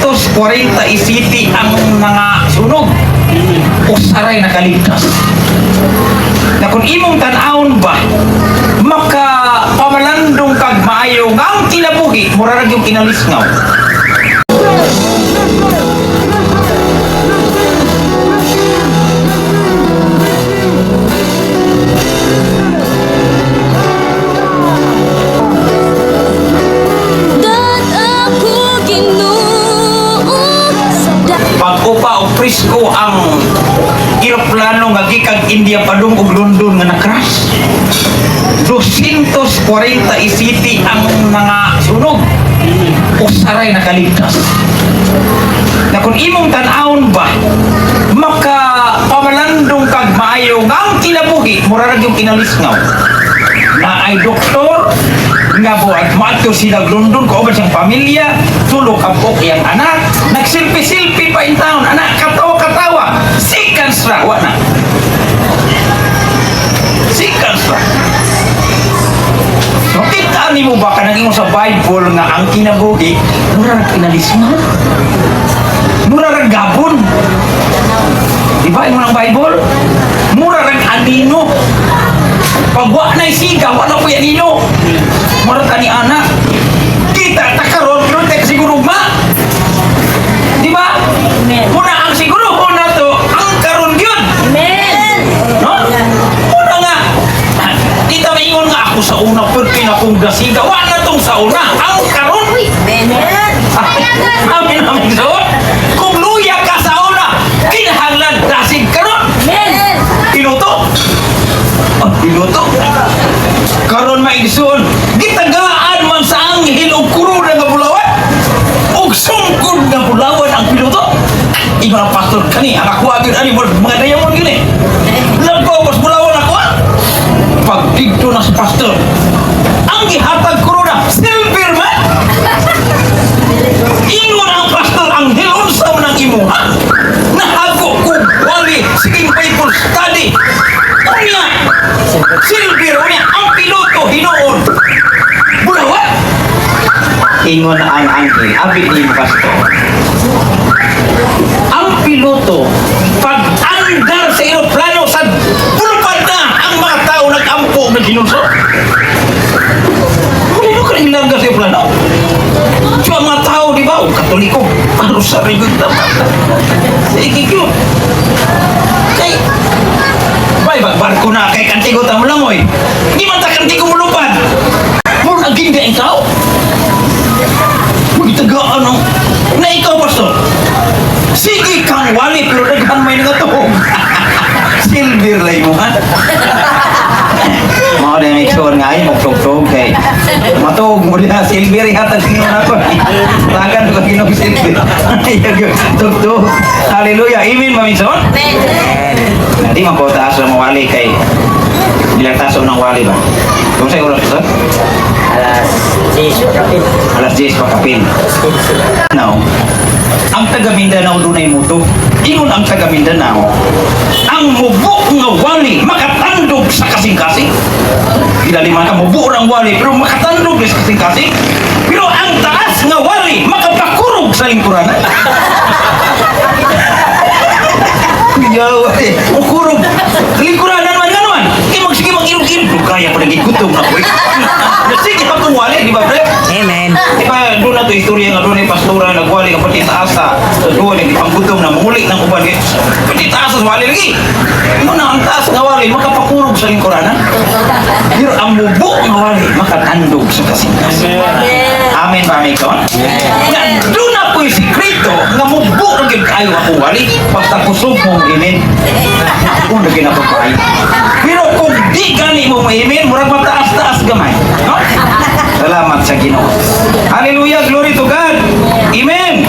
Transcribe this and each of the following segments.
247 ang mga sunog. Usaray nakaligtas. Na kung imong tan-awon ba, maka pamalandong kag maayo nga ang kinabuhi, mura ra yung kinalisngaw. Pag-upa o presko ang eroplano nga gikan India padung og London nga na-crash. 247 ang mga sunog. Usaray nakaligtas. Na kung imong tan-awon ba, maka pamalandong kag maayo nga ang kinabuhi, mura ra yung kinalisngaw. Na ay doktor nga buhat maato sila London ko ba siyang pamilya, tulog ang iyang anak, nagsilpi-silpi pa in town, anak katawa-katawa, seconds ra, wala na. Seconds ra. So, kita ni mo ba kanang imo sa Bible nga ang kinabuhi, mura ra kinalisma? Mura ra gabon? Diba imo ng Bible? Mura ra anino? Pag wa na'y siga, wala po yan ino. Mura ka ni anak. Kita, takaroon, pero tayo siguro ma. Di ba? Muna ang siguro ko na to, ang karoon yun. No? Muna nga. Kita maingon nga ako sa una, pero pinakong gasiga. Wala tong sa una, ang karoon. Amin namin so. Kung luya ka sa una, kinahanglan, dasig karoon. Pinuto. Pinuto. Karon maigsoon, gitagaan man sa anghel og kuruna nga bulawan. Og sungkod nga bulawan ang pinuto. Ibang pastor kani, ang ako agad ani mga dayamon gini. Labaw mas bulawan ako. Pag dito na sa pastor, ang gihatag kuruna, silver man. Ingon ang pastor, ang hilunsa man ang imuha. Nahago ko wali, siging Bible study. Unya, silver, unya, ang piloto, hinoon. Bulawan. Ingon ang anghel, abit ni pastor. Ang piloto, pag-andar sa aeroplano, sa bulupad na ang mga tao nag-ampo na ginunso. Kung ka rin lang sa aeroplano? So ang mga tao, di ba? O katoliko, ano sa rin naman? Sige yun. Kay, barko na kay kantigo ta mo lang oy. Di man ta kantigo mo lupad. Mo naging di ikaw. Magitagaan ang na ikaw pastor. Sige kang wali pero daghan may nagatuhog. Silver lay mo ha. Mga din iksuon nga ay magtugtog kay matug mo din silver hatag tingin ako. Tagan ko ginog silver. Tugtog. Hallelujah. Amen mamison. Hindi man po taas ng wali kay bilang taso ng wali ba? Kung sa'yo oras ito? Alas 10 pakapin. Alas 10 pakapin. Now, ang taga Mindanao doon ay muto. Ingon ang taga Mindanao, ang mubo nga wali makatandog sa kasing-kasing. Kilaliman ang mubo ng wali pero makatandog sa kasing-kasing. Pero ang taas nga wali makapakurog sa lingkuran. Yawa eh, ukurog. Lingkuranan man nga naman. Kaya magsige mag-ilog-ilog. Kaya pa nagigutom na po eh. Sige pa itong wali, di ba, Fred? Amen. Di ba, doon na ito istorya nga doon ay pastora nagwali ng pati taasa. Sa doon, hindi pang gutom na muli ng uban. Pati taasa sa wali lagi. Muna ang taas nga wali, makapakurog sa lingkuranan. Pero ang mubo nga wali, makatandog sa kasing-kasing. Amen ba, may kawan? Doon na po yung sikreto nga mubo ng kayo ako wali. Basta kusog mong imin. Kung na ginapapay. Pero kung di gani mo imin, murag mataas-taas gamay. No? Salamat sa Ginoo. Hallelujah, glory to God. Amen.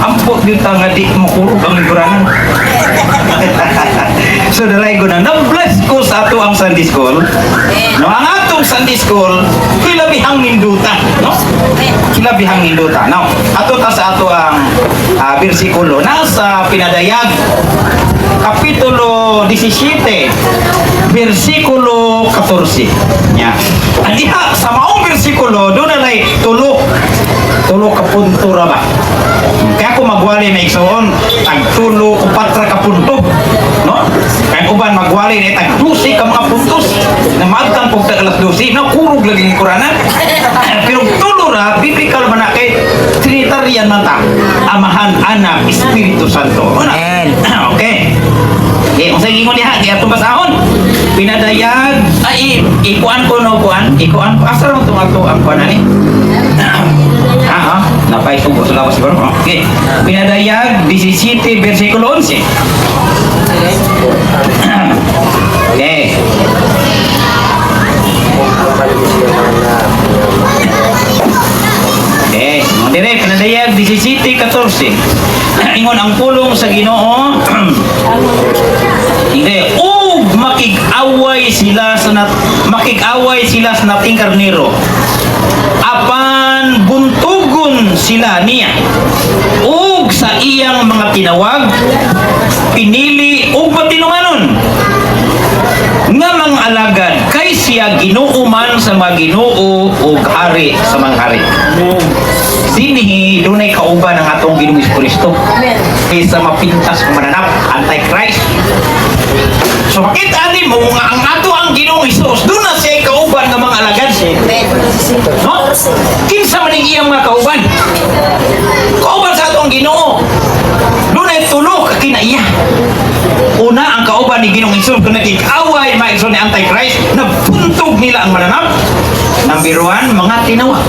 Ampot yung tanga di makurog ang lingkuranan. So dalay ko na na-bless ko sa ato ang Sunday School. No, ang atong Sunday School, kilabihang ninduta. No? Kilabihang ninduta. Now, ato ta sa ato ang bersikulo. Nasa pinadayag Kapitulo 17, versikulo 14. Nya. Diha sa maong bersikulo doon na tulo ka punto ra ba. Kaya kung magwali na igsoon, tag tulo o patra ka punto. No? Kaya uban magwali na tag 12 ka mga puntos. Na maagtan pag tag alas 12, na kurog lagi ni Quranan. Pero tulo ra, biblical man na kay Trinitarian man ta. Amahan, Anak, Espiritu Santo. Una. Okay. Okay, kung sa ingon diha, di ato basahon. Pinadayag, ikuan ko no kuan, ikuan ko. Asa mo itong ato ang kuan ani? Napay ko sa lawas siguro. Okay. Pinadayag 17 versikulo 11. Okay. Okay, dire pinadayag 17:14. Ingon ang pulong sa Ginoo. Hindi, makig-away sila sa nating karnero. Apan buntugon sila niya. Ug sa iyang mga tinawag, pinili ug matinumanon nga mga alagad kay siya Ginoo man sa mga Ginoo ug hari sa mga hari. Sinihi dunay kauban ang atong Ginoong Kristo. Kaysa mapintas kung mananap, Antichrist. So makita mo nga ang ato ang Ginoong Hesus, doon na siya kauban ng mga alagad. No? Kinsa man ang iyang mga kauban? Kauban sa ato ang Ginoo. Doon ay tulo ka kinaiya. Una, ang kauban ni Ginoong Hesus, kung nag-away, maigsoon ni Antichrist, napuntog nila ang mananap. Number 1, mga tinawag.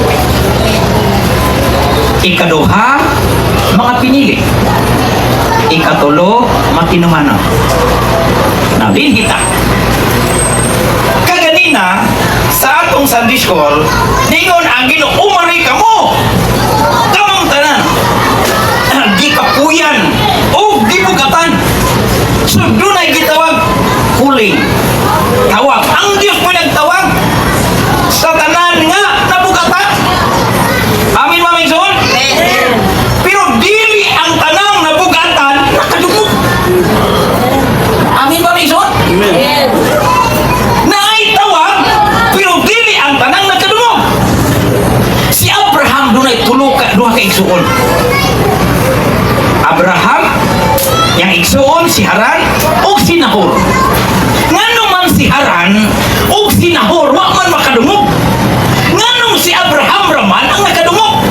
Ikaduha, mga pinili. Ikatulo, matinumano. Nabin kita. Kaganina, sa atong Sunday School, ningon ang Ginoo, umari ka mo! Kamang tanan! Di kapuyan! O di bugatan! So, doon ay gitawag, huling. Tawag. Ang Diyos mo nagtawag sa tanan nga nabugatan. Amin, Maming Son? Pero dili ang tanang nabugatan nakadumog. Amin, Maming Son? Amen. Naitawag, pero dili ang tanang nakadumog. Si Abraham doon ay duha ka igsuon. Abraham, yang igsuon si Haran o si Nahor. Nganong man si Haran o si Nahor, wa man makadumog. Nganong si Abraham raman ang nakadumog.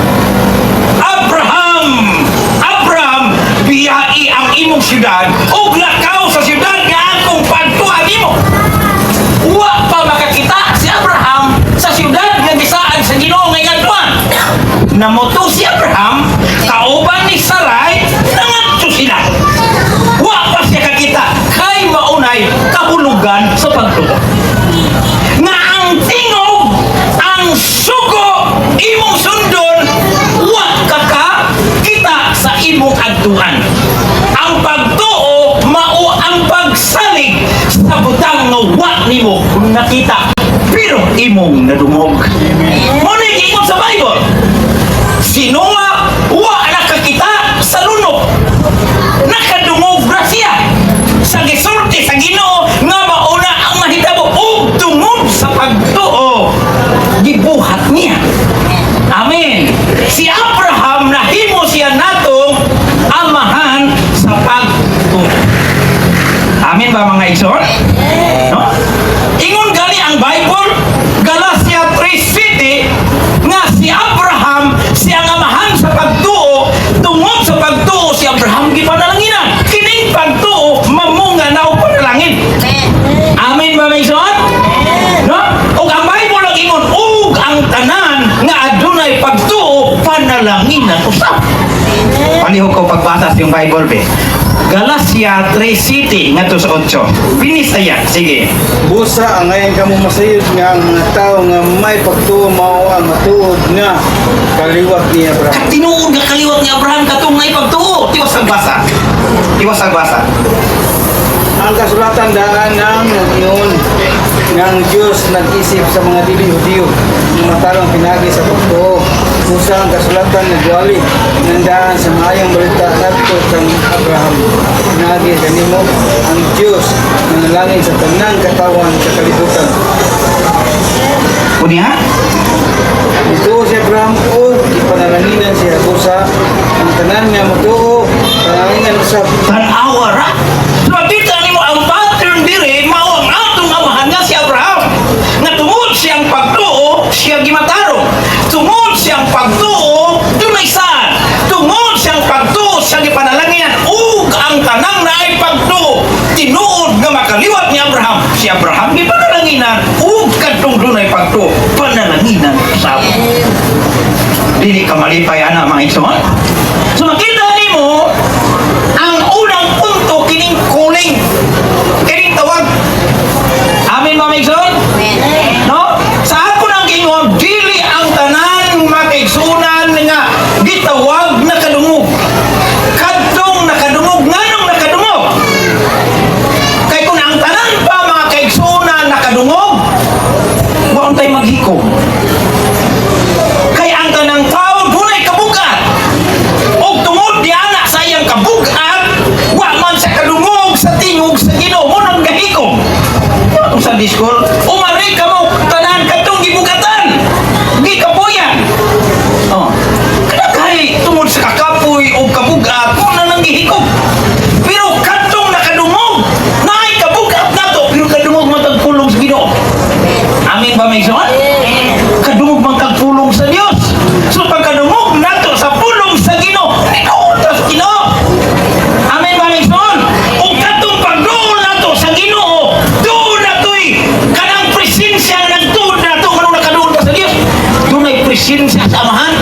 Abraham, biyai ang imong syudad o lakaw sa syudad nga akong pagtuan imo. Wa pa makakita si Abraham sa syudad nga gisaan sa Ginoo nga iadtuan. Namoto si Abraham, kauban ni Sarai, nangadto sila. Wa pa siya kakita, kay maunay kahulugan sa pagtuo. Nga ang tingog, ang sugo, imong sundon, wa kita sa imong adtuan. Ang pagtuo, mao ang pagsalig sa butang nga wa nimo nakita, pero imong nadumog. Muna giingon sa Bible, sino nga wa nakakita sa lunok, nakadungog na siya sa gisulti sa Ginoo nga mauna ang mahitabo ug tungod sa pagtuo gibuhat niya. Amen. Si Abraham nahimo siya natong amahan sa pagtuo. Amen ba mga igsoon? No? Ingon gani ang Bible, Galatia 3:7, nga si Abraham siyang amahan sa pagtuo, tungod sa pagtuo si Abraham gipanalanginan. Kining pagtuo mamunga na og panalangin. Amen ba may son? No? Og ang Bible ang ingon, ug ang tanan nga adunay pagtuo panalanginan usab. Palihog ko pagbasa sa yung Bible be. Galatia 3:7 ngadto sa 8. Binis aya. Sige. Busa ang ngayon kamo masayod nga ang mga tao nga may pagtuo mao ang matuod nga kaliwat ni Abraham. Tinuod nga kaliwat ni Abraham katong ngay pagtuo. Tiwas ang basa. Tiwas ang basa. Ang kasulatan daan ng yun ng Diyos nag-isip sa mga dili Hudiyo ng matarong pinagi sa pagtuo. Busa ang kasulatan nagwali nandaan sa maayong balita nato kang Abraham. Nagi kanimo ang Dios nga nalangin sa tanang katawan sa kalibutan. Kunya, Ito si Abraham o ipanalanginan siya busa ang tanan nga mutuo panalanginan sa tanawa ra. Makita nimo ang pattern diri mao ang atong amahan nga si Abraham. Nga tungod siyang pagtuo, siya gimataro. Tungod siyang pagtuo, dunay saan. Tungod siyang pagtuo, siya gipanalanginan. Ug ang tanang naay pagtuo, tinuod nga makaliwat ni Abraham. Si Abraham gipanalanginan ug kadtong dunay pagtuo, panalanginan sa dili ka malipay ana mga igsoon. So makita nimo ang unang punto kining kuling, kining tawag. Amin mga igsoon? No? Sa ako nang gingon, dili ang tanan makaigsunan nga gitawag na kadungog. Kadtong nakadungog, nganong nakadungog? Kay kung ang tanan pa mga kaigsunan nakadungog, wa untay maghikom. Kay ang tanang tao dunay kabugat. Og tungod di ana sa iyang kabugat, wa man sa kadungog sa tingog sa Ginoo mo nang gahikom. Ano sa diskor? Umari ka mo tanan kadtong gibugatan. Gikapuyan. Oh. Kada kay tungod sa kakapoy o kabugat mo na nang gihikom. Pero kadtong nakadungog, naay kabugat nato pero kadungog matagpulong sa Ginoo. Amin ba may son? Kadungog man kagpulong sa Dios. So pagkadungog nato sa pulong sa Ginoo, ikaw sa Ginoo. Amen ba may son? Ug kadtong pagduol nato sa Ginoo, doon natoy kanang presensya nga nagtuod nato kanang nakaduol ka sa Dios. Dunay presensya sa amahan.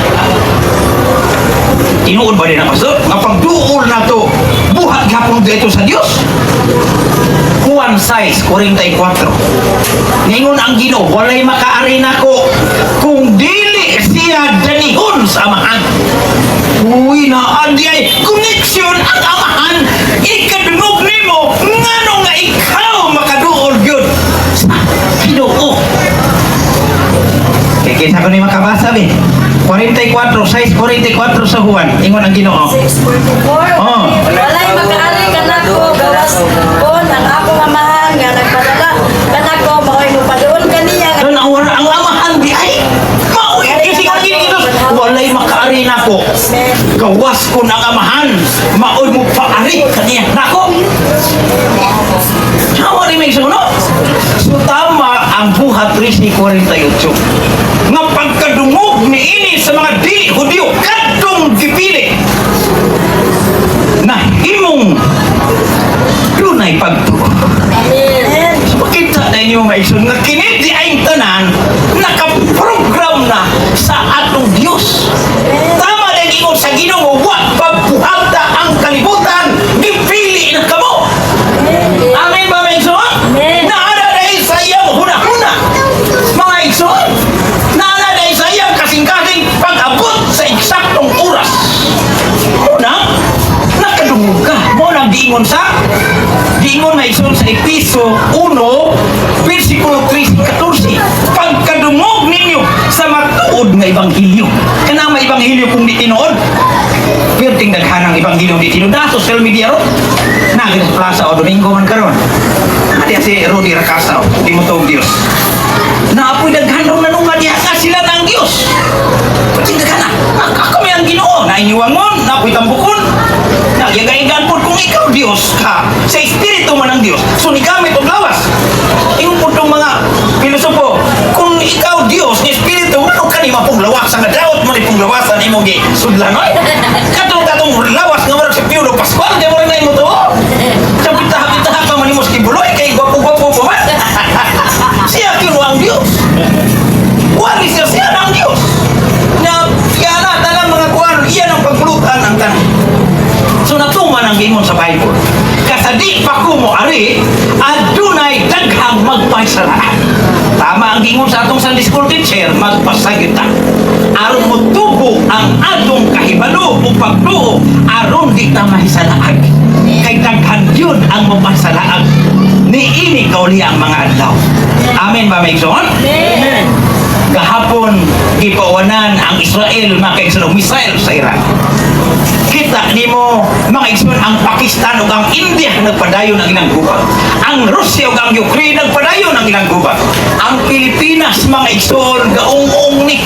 Tinuod ba din ang pastor? Nga pagduol nato, buhat gapon dito sa Dios. Juan 6:44. Ngayon ang Ginoo, walay makaari nako kung dili siya danihon sa amahan. Uy na andi ay connection ang amahan. Ikadungog nimo ngano nga ikaw makaduol gyud sa Ginoo. Kaya sa ko ni makabasa be. 44 sa Juan. Ingon ang Ginoo. 6:44. Oh. Walay makaari kanako gawas kon ang akong amahan nga nagpadala kanako mao'y mupaduol kaniya. Doon ang amahan di ay mauwi kasi kung ginigilos walay makaari nako gawas ko ng amahan maoy mo paari kaniya nako hawa ni may suno. So tama ang buhat 13:48 nga pagkadungog ni ini sa mga dili Hudyo kadtong gipili na himong dunay pagtuo. Amen. Makita na inyo mga isun nga kini di ay tanan nakaprogram na sa atong Dios. Tama na ingon sa Ginoo wa pagbuhagda ang kalibutan gipili na kamo. Amen ba mga isun? Amen. Naana dahil sa iyang huna-huna mga isun. Naana dahil sa iyang kasing-kasing pag-abot sa eksaktong oras. Una, nakadungog ka. Mo nang diingon sa diingon na isun sa Episo 1, versikulo 13-14. Pagkadungog ninyo sa matuod nga ebanghelyo. Kana may ebanghelyo kung di tinuod. Pero ting daghanang ebanghelyo di tinuod. Na social media ro. Nagin sa plaza o Domingo man karon. Adi si Rudy Racasa, di mo tuog Dios. Naapoy daghanong nanunga diha ka sila ng Dios. Ting daghana. Ako may ang Ginoo na iniwangon, naapoy tambukon. Nagyagaigan po kung ikaw Diyos ka, sa Espiritu man ng Diyos, so ni gamit og lawas. Yung po itong mga pilosopo, kung ikaw Diyos, ni Espiritu, ano ka ni mapong lawas, ang daot mo ni pong lawasan, imo gi sudlan, no? Katong lawas nga marag si Piolo Pascual, di mo rin na imo to. Sa pitaha-pitaha pa man imo sa kibuloy, kay gwapo-gwapo pa man. Siya kinuha ang Diyos. Wali siya ng Diyos. Na, kaya na, talang mga kuwan, iyan ang pagpulutan ang tanong. So natuman ang gingon sa Bible. Kasadi pa ko mo ari, adunay daghang magpasalaan. Tama ang gingon sa atong Sunday School teacher, magpasagita. Aron mo tubo ang adong kahibalo o pagtuo, aron di ta mahisalaag. Kay daghan yun ang mapasalaag. Niini kauli ang mga adlaw. Amen ba may igsoon? Amen. Gahapon, gipawanan ang Israel, makaigsulong Misael sa Iran. ang Pakistan ug ang India nagpadayon ang ilang gubat. Ang Russia ug ang Ukraine nagpadayon ang ilang gubat. Ang Pilipinas mga igsoon gaong-ong ni,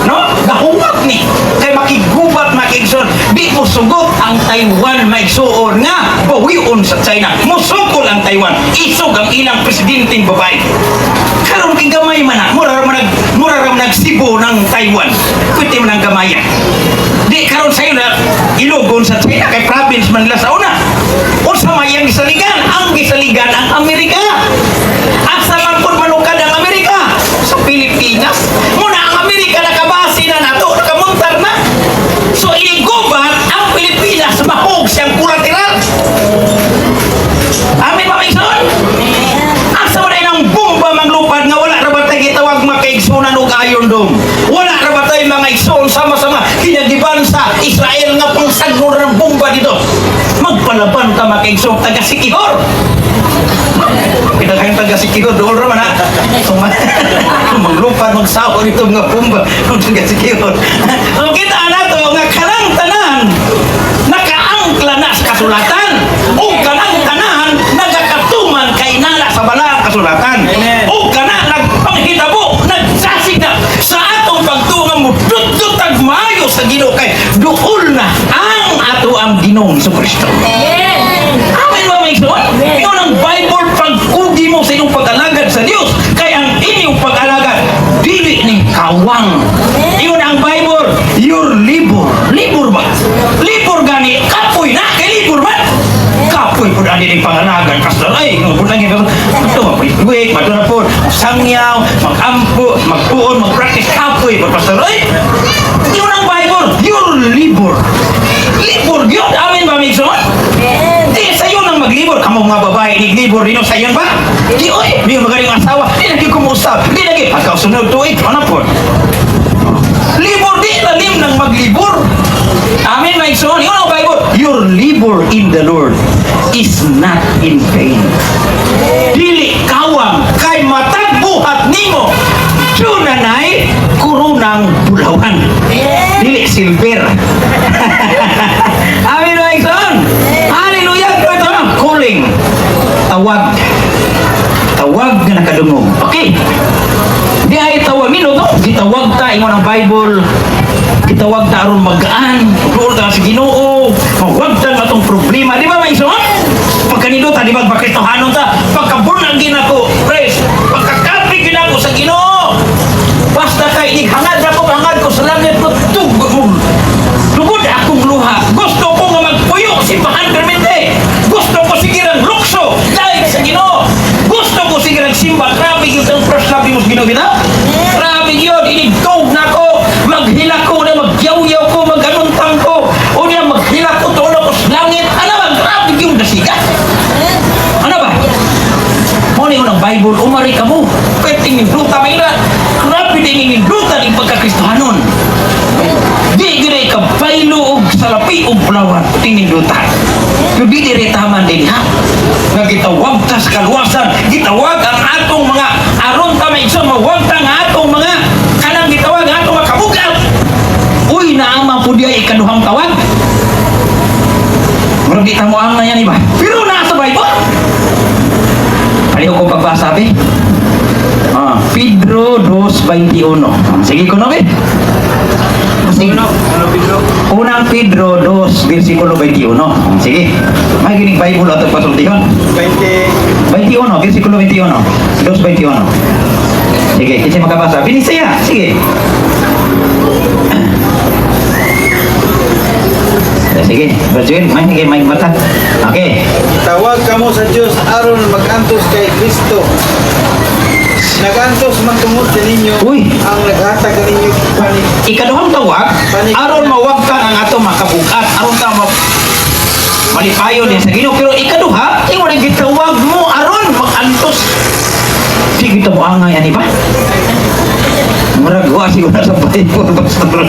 no? Gahungak ni. Kay makigubat makigsoon. Di mo sugot ang Taiwan maigsoon nga bawion sa China. Musukol ang Taiwan. Isog ang ilang presidenteng babae. Karon kay gamay man na, mura ra nagsibo ng Taiwan. Pwede man ang gamayan. Di karon sayo na ilugon sa China kay province man nila sa una. Unsa may ang gisaligan? Ang gisaligan ang Amerika. Asa man pud manukad ang Amerika? Sa Pilipinas. Muna ang Amerika nakabase na nato, nakamuntar na. So inigubat ang Pilipinas mahog siyang kulateral. Amin ba maigsoon? Asa man ay nang bomba manglupad nga wala ra ba tay gitawag makaigsunan og Iron Dome. Wala ra ba tay mga igsoon sama-sama kinagiban sa Israel nga pangsagno ng bomba dito. Magpalaban ka makaigsoon taga Sikihor. Kita kayong taga Sikihor doon raman ha. Maglupad magsaho dito nga bomba kung taga Sikihor. So kita na to nga kanang tanan nakaangkla na sa kasulatan o kanang tanan nagakatuman kay nala sa balang kasulatan o kanang nagpanghitabo nagsasig na sa atong pagtungan mo dutdutag maayo sa Ginoo kay duol na ang ato ang Ginoong Jesucristo. Amen ba may igsoon? Ikaw ng Bible pagkugi mo sa inyong pag-alagad sa Diyos kay ang inyong pag-alagad dili ni kawang. Iyon ang Bible, your libur ba? Libur gani kapoy na kay libur ba? Kapoy po dali ng pangalagan kasalay mo po lang ito mapitwik madura po sangyaw magampo magpuon magpractice kapoy po kasalay. Iyon ang Bible, your libur yun. Amin ba may igsoon? Di sa'yo nang maglibor kamo mga babae naglibor rin sa iyon ba? Di oy di magaling asawa di lagi kumusap di lagi pagkasunod tuig ano po libor di lalim ng maglibor. Amin my son. Yun ang Bible, your labor in the Lord is not in vain. Dili kawang kay matag buhat nimo dunay kurunang bulawan. Dili silver. Amin my son. Hallelujah. Ito ang calling. Tawag nga nakadungog. Okay. Di ay tawag nino to. Gitawag ta ingon ang Bible. Gitawag ta aron magaan. Duol ta sa Ginoo. Mawag ta nga tong problema. Di ba may son? Pagkanito ta di ba bakristohanon ta? Pagkaburn ang ginako. Praise. Pagkakapig ginako sa Ginoo. Basta kay hangad na ko hangad ko sa langit ko tugod akong luha. Gusto ko nga magpuyo simbahan permente. Gusto ko sige ang lukso dahil sa Ginoo. Gusto ko sige ang simba. Grabe yun ang first love mo sa Ginoo kita. Grabe yun. Inigtog na ko. Maghila ko na magyaw-yaw ko. Maganuntang ko. O niya maghila ko. Tulo ko sa langit. Ano ba? Grabe yun nasiga. Ano ba? Muna yun ang Bible. Umari ka mo. Pwedeng nindruta mayroon. Grabe din nindruta ng pagkakristohanon. Di ginay ka baylo o salapi o pulawan. Tinindruta. Pero di diretaman din ha. Nga gitawag ta sa kaluwasan. Gitawag ang atong mga aron ta may isang mawag ta nga atong mga kanang gitawag ang atong mga kabugat. Uy, naama po diya ikaduhang tawag. Murag di tamo ang na yan iba. Pero nasa Bible. Paliho ko pagbasa be. Pedro 2:21. Sige ko na be. Unang Pedro 2, versikulo 21. Sige. May gining Bible ato pasultihon. 21, versikulo 21. 2:21. Sige, kasi makabasa. Bilis saya. Sige. Sige, Berjuin, may mata. Okay. Tawag kamo sa Diyos aron magantos kay Kristo. Nagantos man tungod sa ninyo. Uy. Ang naghatag ninyo panig. Ikaduhang tawag, aron mawagtan ang ato makabugat, aron ta malipayon din sa Ginoo. Pero ikaduha, ingon ang gitawag mo aron magantos. Sige kita mo angay ani ba? Murag wa siguro sa Bible pastor.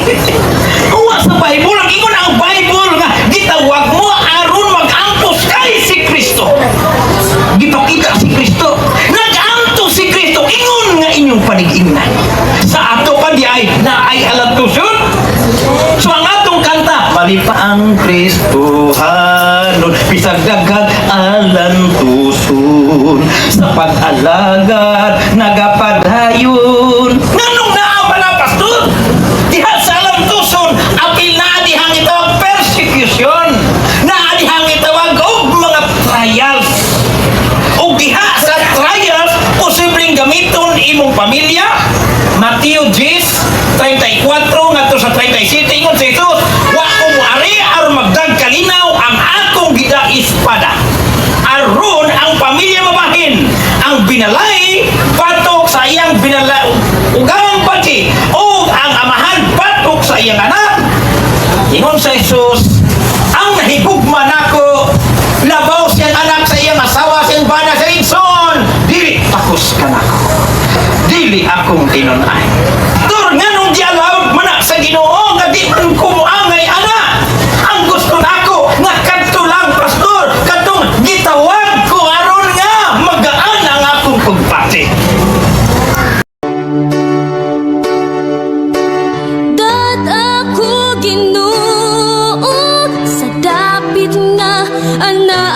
Wa sa Bible, ang ingon ang Bible nga gitawag mo aron magantos kay si Kristo. Gipakita si Kristo. Nagantos si Kristo. Ingon nga inyong panig-ingnan. Sa ato pa di ay na ay alantuson. So ang atong kanta, bali pa ang Kristo, danon bisag daghang alantuson sa pag-alagad nagapadayon nganong naa pala pastor diha sa alantuson apil na dihang itawag persecution na dihang itawag og mga trials o diha sa trials posibleng gamiton imong pamilya. Mateo 10:34 ngadto sa 37 ingon si Jesus, wa ko moari aron magdag kalinaw ang akong gida-espada. Aron ang pamilya mabahin, ang binalay patok sa iyang binalay ugang pati o ang amahan patok sa iyang anak. Ingon sa Jesus, ang nahigugma nako labaw siyang anak sa iyang asawa siyang bana sa Inson, dili takos ka nako. Dili akong tinunay. Tur nga nung di allowed man sa Ginoo nga di man ko moangay ana. Ang gusto nako nga kadto lang pastor, kadtong gitawag ko aron nga magaan ang akong pagpati. Dat ako Ginoo sa dapit nga anak